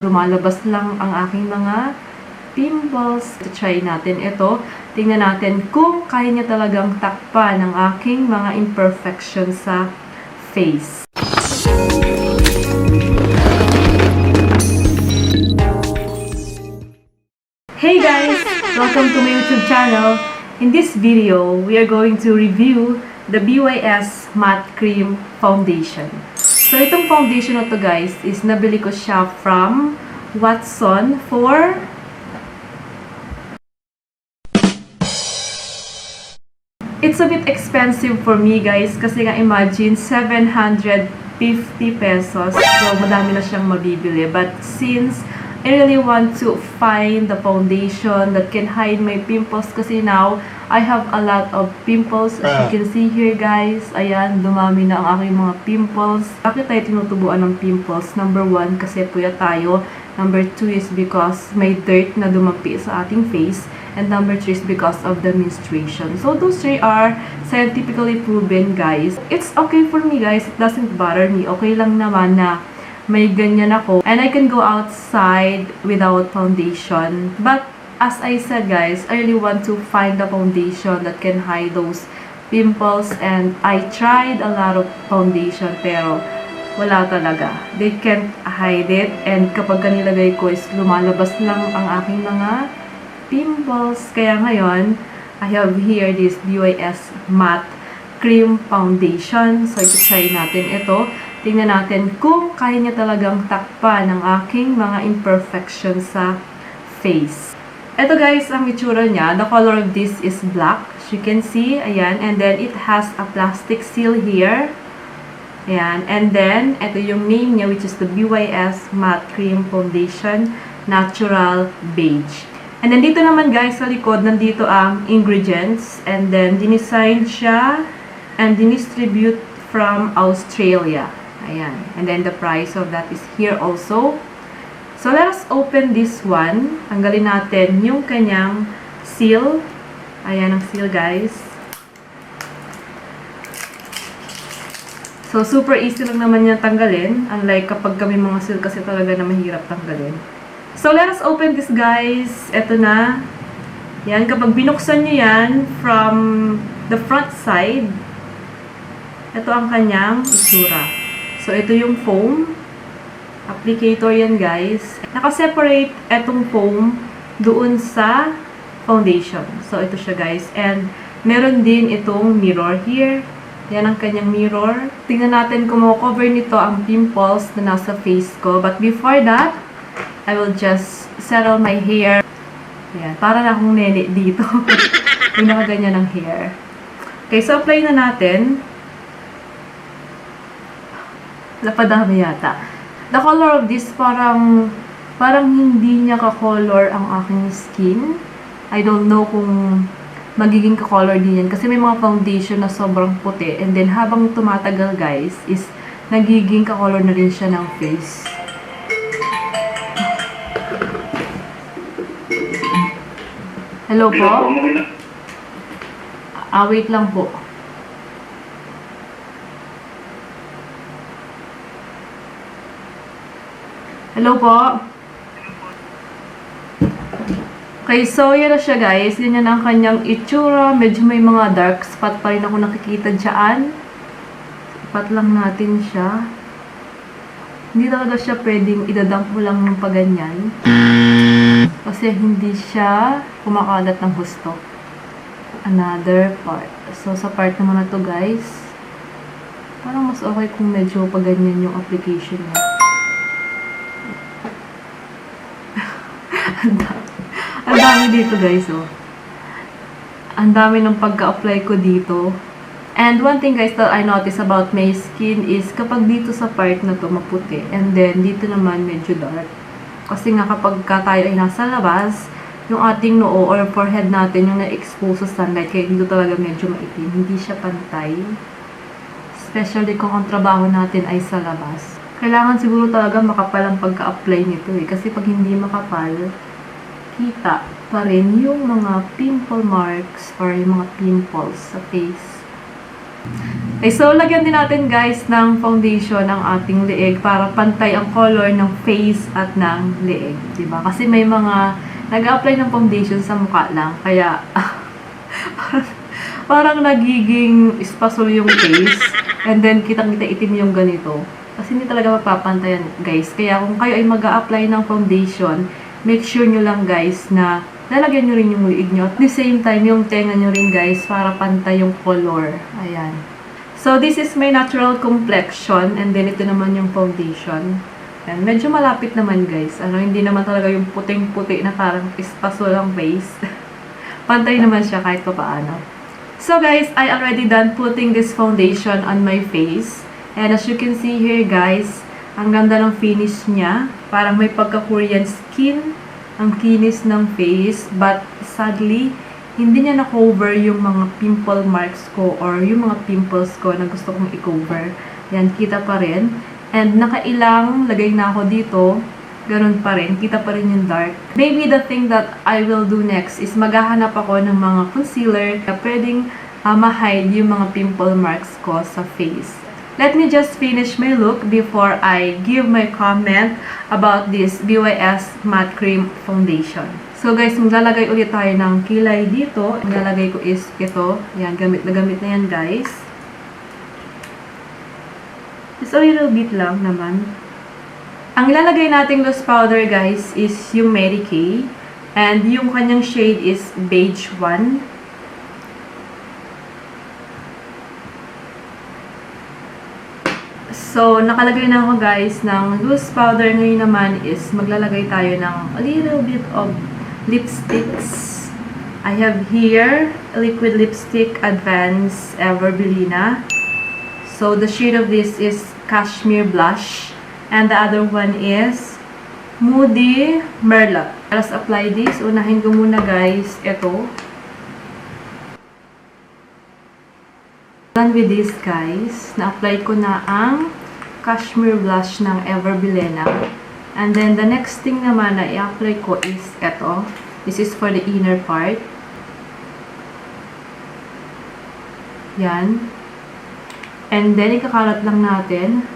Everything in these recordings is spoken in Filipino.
Lumalabas lang ang aking mga pimples. Try natin ito. Tingnan natin kung kaya niya talagang takpan ang aking mga imperfections sa face. Hey guys! Welcome to my YouTube channel. In this video, we are going to review the BYS Matte Cream Foundation. So, itong foundation na to guys is nabili ko siya from Watson for it's a bit expensive for me guys kasi nga imagine 750 pesos. So, madami na siyang mabibili. But since I really want to find the foundation that can hide my pimples kasi now, I have a lot of pimples. As you can see here guys, ayan, dumami na ang aking mga pimples. Bakit tayo tinutubuan ng pimples? Number 1, kasi puyat tayo. Number 2 is because may dirt na dumapi sa ating face. And number 3 is because of the menstruation. So those 3 are scientifically proven guys. It's okay for me guys. It doesn't bother me. Okay lang naman na may ganyan ako. And I can go outside without foundation. But as I said guys, I really want to find the foundation that can hide those pimples. And I tried a lot of foundation pero wala talaga. They can't hide it. And kapag nilagay ko is lumalabas lang ang aking mga pimples. Kaya ngayon, I have here this BYS Matte Cream Foundation. So, ito-try natin ito. Tingnan natin kung kaya niya talagang takpan ang aking mga imperfections sa face. Ito guys, ang itsura niya. The color of this is black. As you can see, ayan. And then, it has a plastic seal here. Ayan. And then, ito yung name niya, which is the BYS Matte Cream Foundation Natural Beige. And then, dito naman guys, sa likod, nandito ang ingredients. And then, dinisign siya and dinistribute from Australia. Ayan. And then, the price of that is here also. So, let us open this one. Tanggalin natin yung kanyang seal. Ayan ang seal guys. So, super easy lang naman yan tanggalin. Unlike kapag kami mga seal kasi talaga na mahirap tanggalin. So, let us open this guys. Ito na. Yan, kapag binuksan nyo yan from the front side, ito ang kanyang itsura. So, ito yung foam. Applicator yan guys. Naka-separate etong foam doon sa foundation. So, ito siya guys. And, meron din itong mirror here. Yan ang kanyang mirror. Tingnan natin kung cover nito ang pimples na nasa face ko. But before that, I will just settle my hair. Ayan, para na akong nene dito. Yung nakaganyan ng hair. Okay, so apply na natin. Napadami yata. The color of this parang hindi niya ka-color ang aking skin. I don't know kung magiging ka-color din yan. Kasi may mga foundation na sobrang puti. And then habang tumatagal guys, is nagiging ka-color na rin siya ng face. Hello po? Wait lang po. Hello po? Okay, so yan na siya guys. Ganyan ang kanyang itsura. Medyo may mga dark spot pa rin ako nakikita dyan. Ipat lang natin siya. Hindi talaga siya pwedeng idadump mo lang ng paganyan. Kasi hindi siya kumakalat ng husto. Another part. So, sa part naman na to guys, parang mas okay kung medyo paganyan yung application niya. Ang dami dito guys, oh. Ang dami ng pagka-apply ko dito. And one thing guys that I notice about my skin is kapag dito sa part na to maputi, and then dito naman medyo dark. Kasi nga kapag tayo ay nasa labas, yung ating noo or forehead natin yung na-expose sa sunlight, kaya dito talaga medyo maitim. Hindi siya pantay. Especially kung ang trabaho natin ay sa labas. Kailangan siguro talaga makapal ang pagka-apply nito eh. Kasi pag hindi makapal, kita pa rin yung mga pimple marks or yung mga pimples sa face. Okay, so lagyan din natin guys ng foundation ang ating leeg para pantay ang color ng face at ng leeg, diba? Kasi may mga nag-apply ng foundation sa mukha lang, kaya parang nagiging espasol yung face, and then kitang-kita itim yung ganito. Kasi hindi talaga mapapantayan guys. Kaya kung kayo ay mag-a-apply ng foundation, make sure nyo lang guys na lalagyan nyo rin yung leeg nyo. At the same time, yung tenga nyo rin guys para pantay yung color. Ayan. So, this is my natural complexion. And then, ito naman yung foundation. And medyo malapit naman, guys. Hindi naman talaga yung puting-puti na parang espasol ang face. Pantay naman siya kahit pa paano. So, guys, I already done putting this foundation on my face. And as you can see here, guys, ang ganda ng finish niya. Parang may pagka-Korean skin. Ang kinis ng face. But, sadly, hindi niya na-cover yung mga pimple marks ko or yung mga pimples ko na gusto kong i-cover. Yan, kita pa rin. And nakailang lagay na ako dito, ganun pa rin, kita pa rin yung dark. Maybe the thing that I will do next is maghahanap ako ng mga concealer na pwedeng ma-hide yung mga pimple marks ko sa face. Let me just finish my look before I give my comment about this BYS Matte Cream Foundation. So guys, maglalagay ulit tayo ng kilay dito. Ang lalagay ko is ito. Yan, gamit na yan guys. Just a little bit lang naman. Ang ilalagay nating loose powder guys is yung Mary Kay. And yung kanyang shade is beige 1. So, nakalagay na ako guys ng loose powder. Ngayon naman is maglalagay tayo ng a little bit of lipsticks. I have here liquid lipstick Advanced Everbelina. So the shade of this is Cashmere Blush, and the other one is Moody Merlot. Let's apply this. Unahin ko muna guys ito. Done with this guys. Na-apply ko na ang Cashmere Blush ng Everbelina. And then, the next thing naman na i-apply ko is ito. This is for the inner part. Yan. And then, ikakalat lang natin.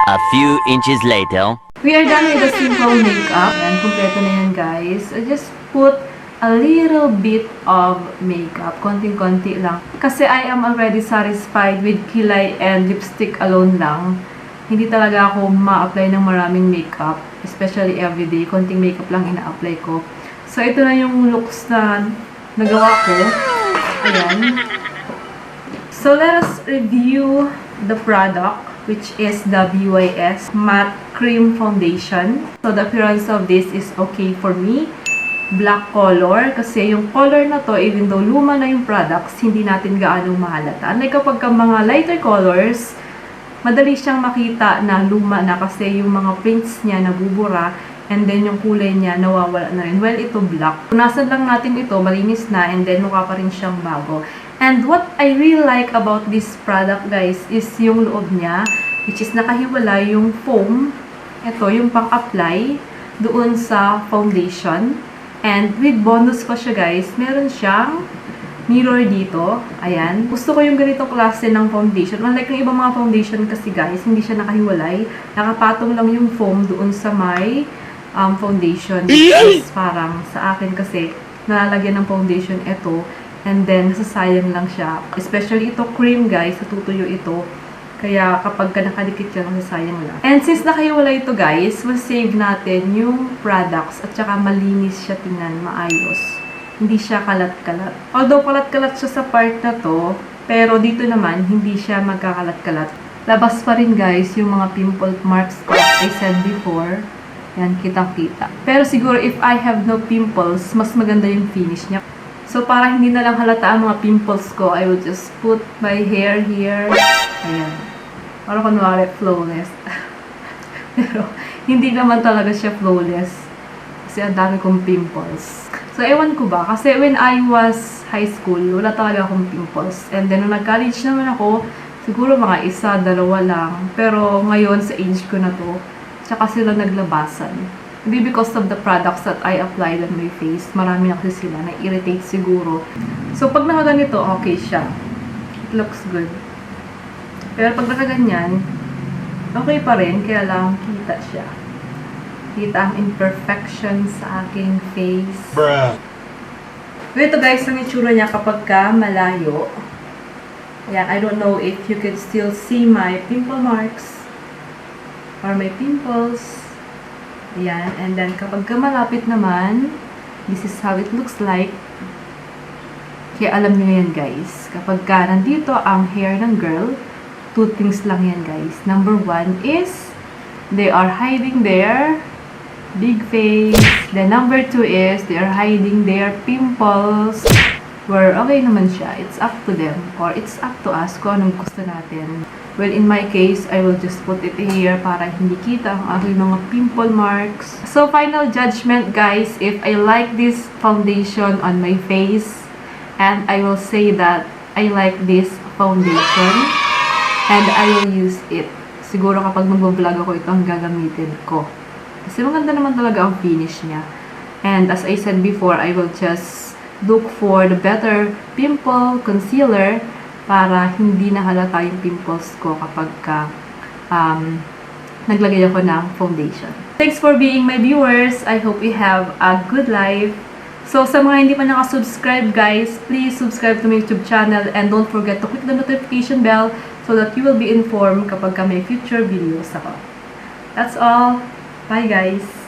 A few inches later. We are done with the simple makeup. Ayan, kumpleto na yan guys. I just put a little bit of makeup. Konting-konti lang. Kasi I am already satisfied with kilay and lipstick alone lang. Hindi talaga ako ma-apply ng maraming makeup. Especially everyday. Konting makeup lang ina-apply ko. So, ito na yung looks na nagawa ko. Ayan. So, let us review the product, which is the BYS Matte Cream Foundation. So, the appearance of this is okay for me. Black color. Kasi yung color na to, even though luma na yung products, hindi natin gaano mahalata. Unlike kapag mga lighter colors, madali siyang makita na luma na kasi yung mga prints niya nabubura and then yung kulay niya nawawala na rin. Well, ito black. Punasan lang natin ito, malinis na, and then mukha pa rin siyang bago. And what I really like about this product, guys, is yung loob niya, which is nakahiwala yung foam. Ito, yung pang-apply doon sa foundation. And with bonus pa siya, guys, meron siyang mirror dito. Ayan. Gusto ko yung ganitong klase ng foundation. Unlike yung ibang mga foundation kasi, guys, hindi siya nakahiwalay. Nakapatong lang yung foam doon sa may foundation. Which is parang sa akin kasi, nalalagyan ng foundation ito. And then, nasasayang lang siya. Especially ito cream, guys. Natutuyo ito. Kaya, kapag ka nakadikit siya, nasasayang lang. And since nakahiwala ito, guys, save natin yung products. At saka, malinis siya tingnan. Maayos. Hindi siya kalat-kalat. Although, kalat-kalat siya sa part na to. Pero, dito naman, hindi siya magkakalat-kalat. Labas pa rin, guys, yung mga pimple marks ko, as I said before. Yan, kitang-kita. Pero siguro if I have no pimples, mas maganda yung finish niya. So, para hindi na lang halata ang mga pimples ko, I will just put my hair here. Ayan. Para kunwari, flawless. Pero, hindi naman talaga siya flawless. Kasi ang dami kong pimples. So, ewan ko ba? Kasi when I was high school, wala talaga akong pimples. And then, nung nag-college naman ako, siguro mga isa, dalawa lang. Pero ngayon, sa age ko na to, tsaka sila naglabasan. Maybe because of the products that I applied on my face, marami na kasi sila, na-irritate siguro. So, pag nakaganito, okay siya. It looks good. Pero pag nakaganyan, okay pa rin, kaya lang kita siya. Kita ang imperfection sa aking face. Bruh. Ito guys, ang itsura niya kapag ka malayo. Ayan, I don't know if you could still see my pimple marks or my pimples. Ayan, and then kapag ka malapit naman, this is how it looks like. Kaya alam niyo yan guys, kapag ka nandito ang hair ng girl, two things lang yan guys. Number one is, they are hiding their big face. Then number two is, they are hiding their pimples. Where okay naman siya, it's up to them, or it's up to us kung anong gusto natin. Well, in my case, I will just put it here para hindi kita ang aking mga pimple marks. So, final judgment guys, if I like this foundation on my face, and I will say that I like this foundation, and I will use it. Siguro kapag mag-vlog ako, ito ang gagamitin ko. Kasi maganda naman talaga ang finish niya. And as I said before, I will just look for the better pimple concealer para hindi nahalata yung pimples ko kapag naglagay ako ng foundation. Thanks for being my viewers. I hope you have a good life. So, sa mga hindi pa nakasubscribe guys, please subscribe to my YouTube channel and don't forget to click the notification bell so that you will be informed kapag may future videos ako. That's all. Bye guys!